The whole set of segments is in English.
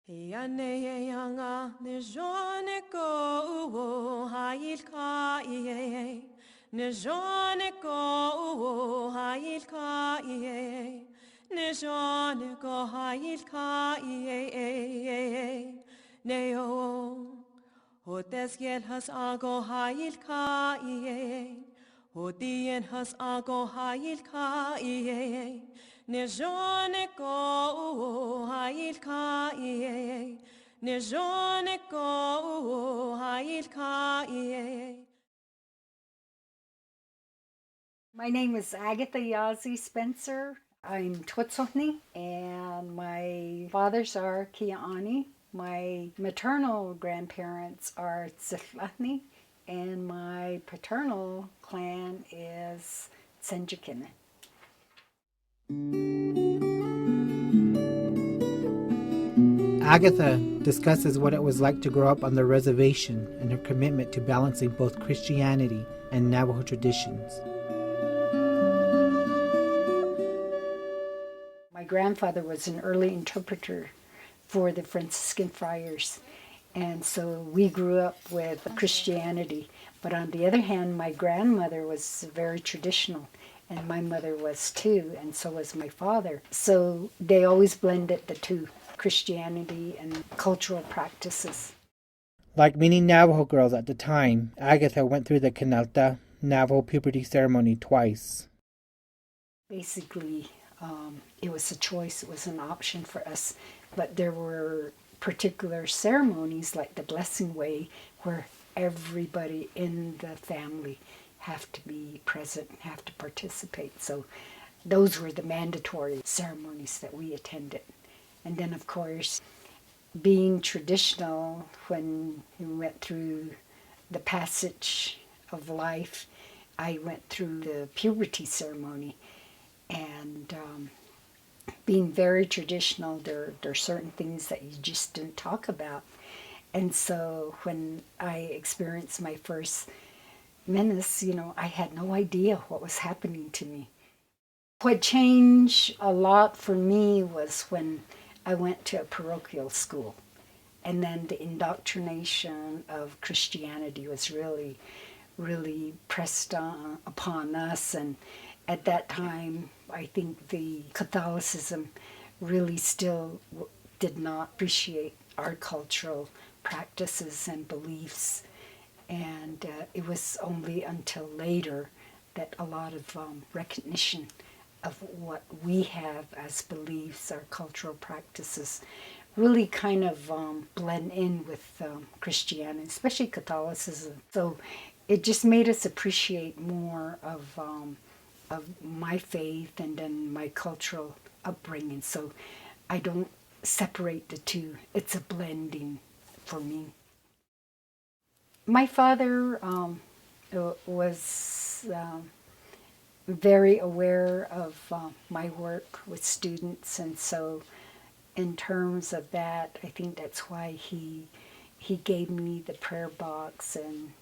Yaneyanga nejone ko uwo hailka iye nejone ko uwo hailka iye nejone ko hailka iye neo hotes gel has ago hailka iye hodien has ago hailka iye nejone ko uwo hailka iye nejone ko uwo hailka iye. My name is Agatha Spencer. I'm Totsohni, and my fathers are Kia'ani. My maternal grandparents are Tziflahni, and my paternal clan is Tsenjikine. Agatha discusses what it was like to grow up on the reservation and her commitment to balancing both Christianity and Navajo traditions. My grandfather was an early interpreter for the Franciscan friars, and so we grew up with Christianity. But on the other hand, my grandmother was very traditional, and my mother was too, and so was my father. So they always blended the two, Christianity and cultural practices. Like many Navajo girls at the time, Agatha went through the Canalta Navajo puberty ceremony twice. Basically, it was a choice, it was an option for us, but there were particular ceremonies like the blessing way where everybody in the family have to be present, have to participate. So those were the mandatory ceremonies that we attended. And then, of course, being traditional, when we went through the passage of life, I went through the puberty ceremony. And being very traditional, there are certain things that you just didn't talk about. And so when I experienced my first menace, I had no idea what was happening to me. What changed a lot for me was when I went to a parochial school. And then the indoctrination of Christianity was really, really pressed upon us. And at that time, I think the Catholicism really still did not appreciate our cultural practices and beliefs. And it was only until later that a lot of recognition of what we have as beliefs, our cultural practices, really kind of blend in with Christianity, especially Catholicism. So it just made us appreciate more of my faith and then my cultural upbringing. So I don't separate the two. It's a blending for me. My father was very aware of my work with students, and so in terms of that, I think that's why he gave me the prayer box, and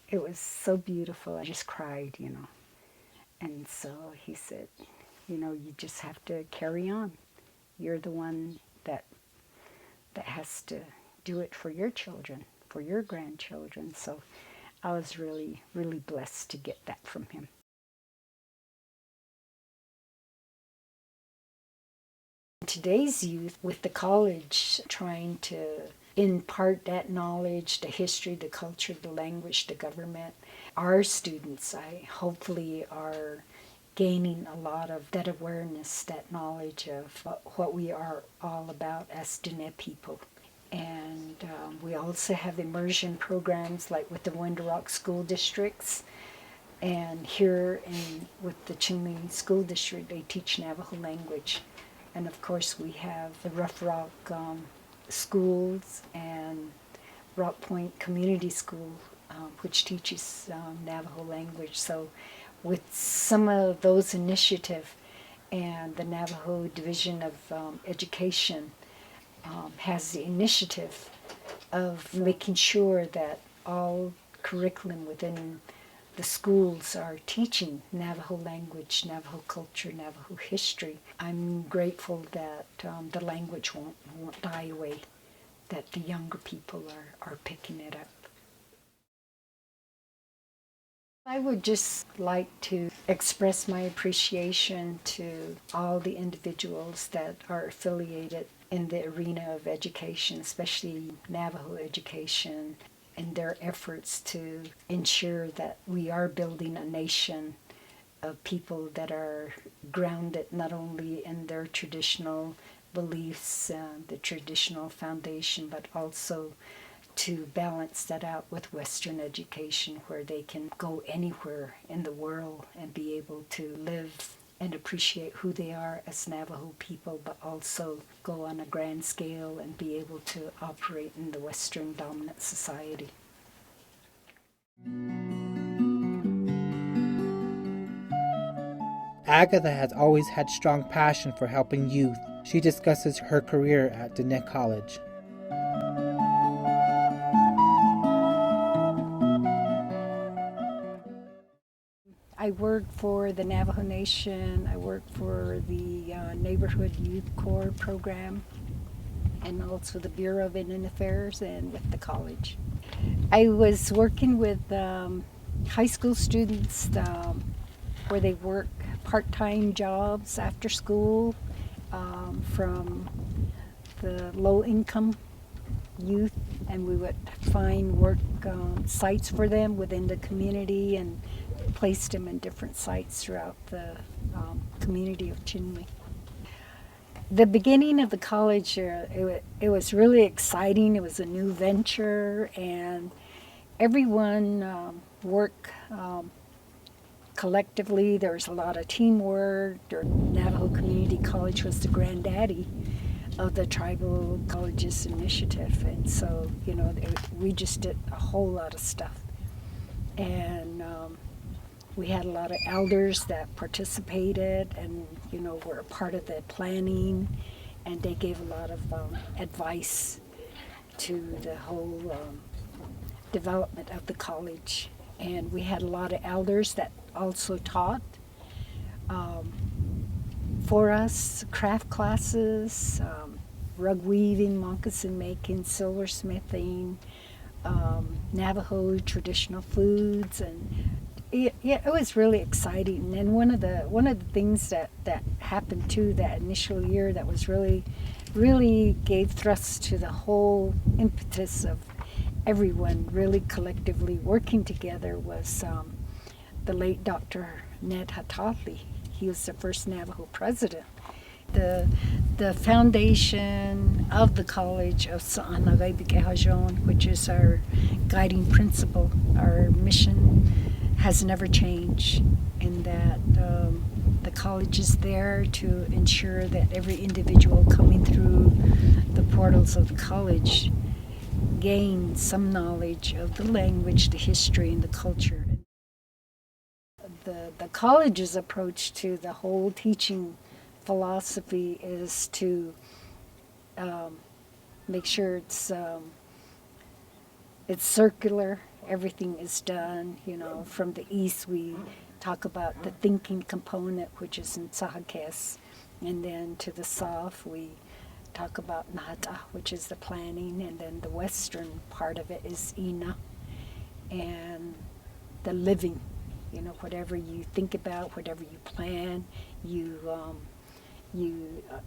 it was so beautiful. I just cried, And so he said, you just have to carry on. You're the one that has to do it for your children, for your grandchildren. So I was really, really blessed to get that from him. Today's youth, with the college trying to impart that knowledge, the history, the culture, the language, the government, our students, I hopefully are gaining a lot of that awareness, that knowledge of what we are all about as Diné people. And we also have immersion programs like with the Winter Rock school districts. And here with the Chinle school district, they teach Navajo language. And of course we have the Rough Rock schools and Rock Point Community School, which teaches Navajo language. So with some of those initiatives, and the Navajo Division of Education has the initiative of making sure that all curriculum within the schools are teaching Navajo language, Navajo culture, Navajo history. I'm grateful that the language won't die away, that the younger people are picking it up. I would just like to express my appreciation to all the individuals that are affiliated in the arena of education, especially Navajo education, in their efforts to ensure that we are building a nation of people that are grounded not only in their traditional beliefs, the traditional foundation, but also to balance that out with Western education where they can go anywhere in the world and be able to live and appreciate who they are as Navajo people, but also go on a grand scale and be able to operate in the Western dominant society. Agatha has always had strong passion for helping youth. She discusses her career at Diné College. I work for the Navajo Nation. I work for the Neighborhood Youth Corps program and also the Bureau of Indian Affairs and with the college. I was working with high school students where they work part-time jobs after school from the low-income youth, and we would find work sites for them within the community and placed them in different sites throughout the community of Chinle. The beginning of the college, it was really exciting. It was a new venture, and everyone worked collectively. There was a lot of teamwork. Navajo Community College was the granddaddy of the Tribal Colleges Initiative, and so we just did a whole lot of stuff, and we had a lot of elders that participated and were a part of the planning, and they gave a lot of advice to the whole development of the college. And we had a lot of elders that also taught for us craft classes, rug weaving, moccasin making, silversmithing, Navajo traditional foods, and it was really exciting. And one of the things that happened too that initial year that was really gave thrust to the whole impetus of everyone really collectively working together was the late Dr. Ned Hatali. He was the first Navajo president. The foundation of the College of Sa'anavay Bikehajon, which is our guiding principle, our mission, has never changed, in that the college is there to ensure that every individual coming through the portals of the college gains some knowledge of the language, the history, and the culture. The college's approach to the whole teaching philosophy is to make sure it's circular. Everything is done, from the east we talk about the thinking component, which is in Sahakes, and then to the south we talk about Nata, which is the planning, and then the western part of it is Ina, and the living. Whatever you think about, whatever you plan, you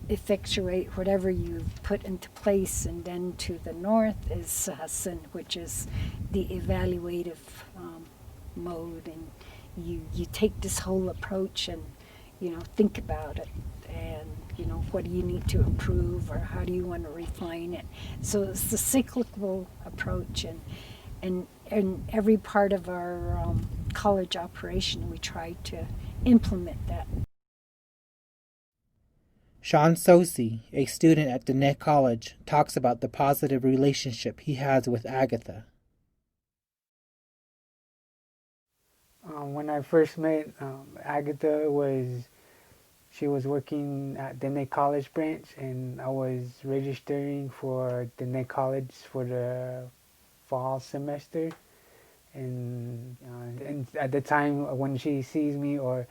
effectuate whatever you put into place. And then to the north is Sahasin, which is the evaluative mode, and you take this whole approach and think about it, and what do you need to improve, or how do you want to refine it. So it's the cyclical approach, and every part of our college operation we try to implement that. Sean Sosi, a student at Diné College, talks about the positive relationship he has with Agatha. When I first met Agatha, she was working at Diné College branch, and I was registering for Diné College for the fall semester. And at the time when she sees me or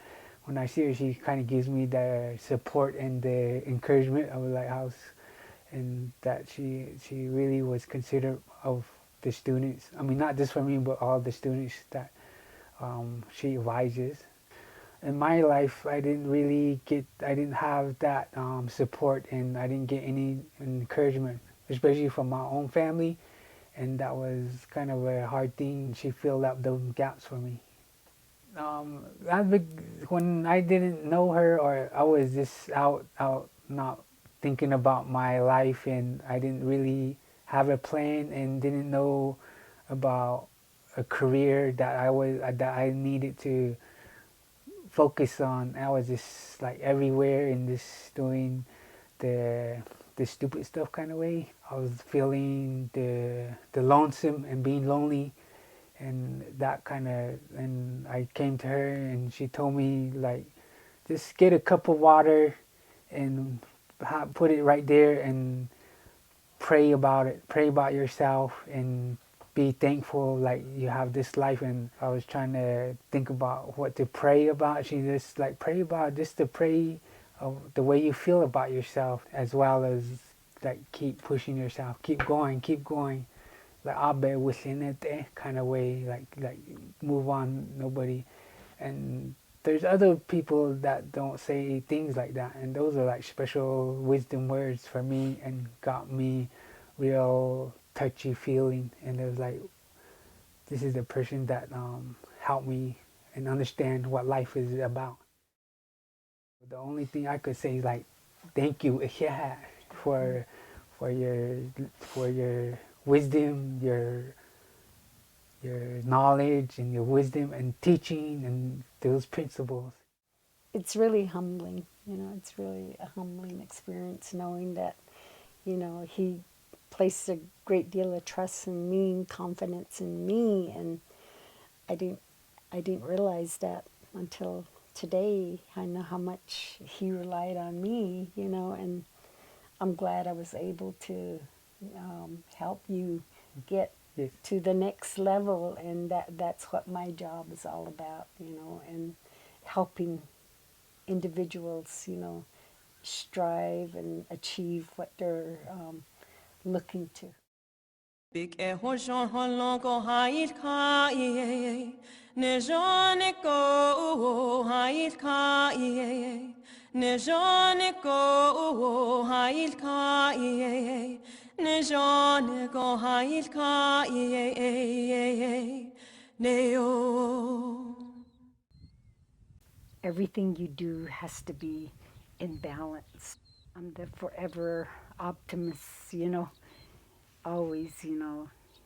when I see her, she kind of gives me the support and the encouragement of Lighthouse, and that she really was considerate of the students. I mean, not just for me, but all the students that she advises. In my life, I didn't have that support, and I didn't get any encouragement, especially from my own family, and that was kind of a hard thing. She filled up those gaps for me. When I didn't know her, or I was just out not thinking about my life, and I didn't really have a plan and didn't know about a career that I needed to focus on. I was just like everywhere and just doing the stupid stuff kind of way. I was feeling the lonesome and being lonely, and that kind of, and I came to her and she told me, like, just get a cup of water and put it right there and pray about it, pray about yourself, and be thankful like you have this life. And I was trying to think about what to pray about. She just like, pray about, just to pray of the way you feel about yourself, as well as like keep pushing yourself, keep going, like abe within it kind of way, like move on, nobody. And there's other people that don't say things like that, and those are like special wisdom words for me and got me real touchy feeling. And it was like, this is the person that helped me and understand what life is about. The only thing I could say is like, thank you, yeah, for your wisdom, your knowledge and your wisdom and teaching and those principles. It's really humbling, it's really a humbling experience knowing that, he placed a great deal of trust in me and confidence in me, and I didn't realize that until today. I know how much he relied on me, and I'm glad I was able to help you get Yes. to the next level, and that's what my job is all about, and helping individuals, strive and achieve what they're looking to. Big ehojon holongo hail kai ne jone go hail kai ne jone go hail kai ne jone go hail kai ne o. Everything you do has to be in balance. I'm the forever optimist, always,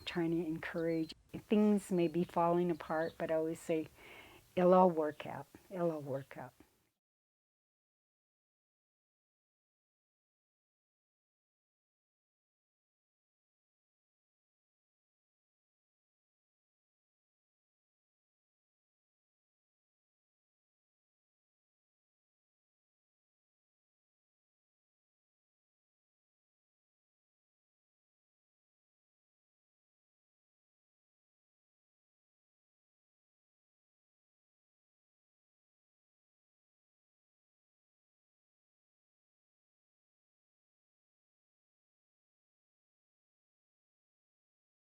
trying to encourage. Things may be falling apart, but I always say, it'll all work out. It'll all work out.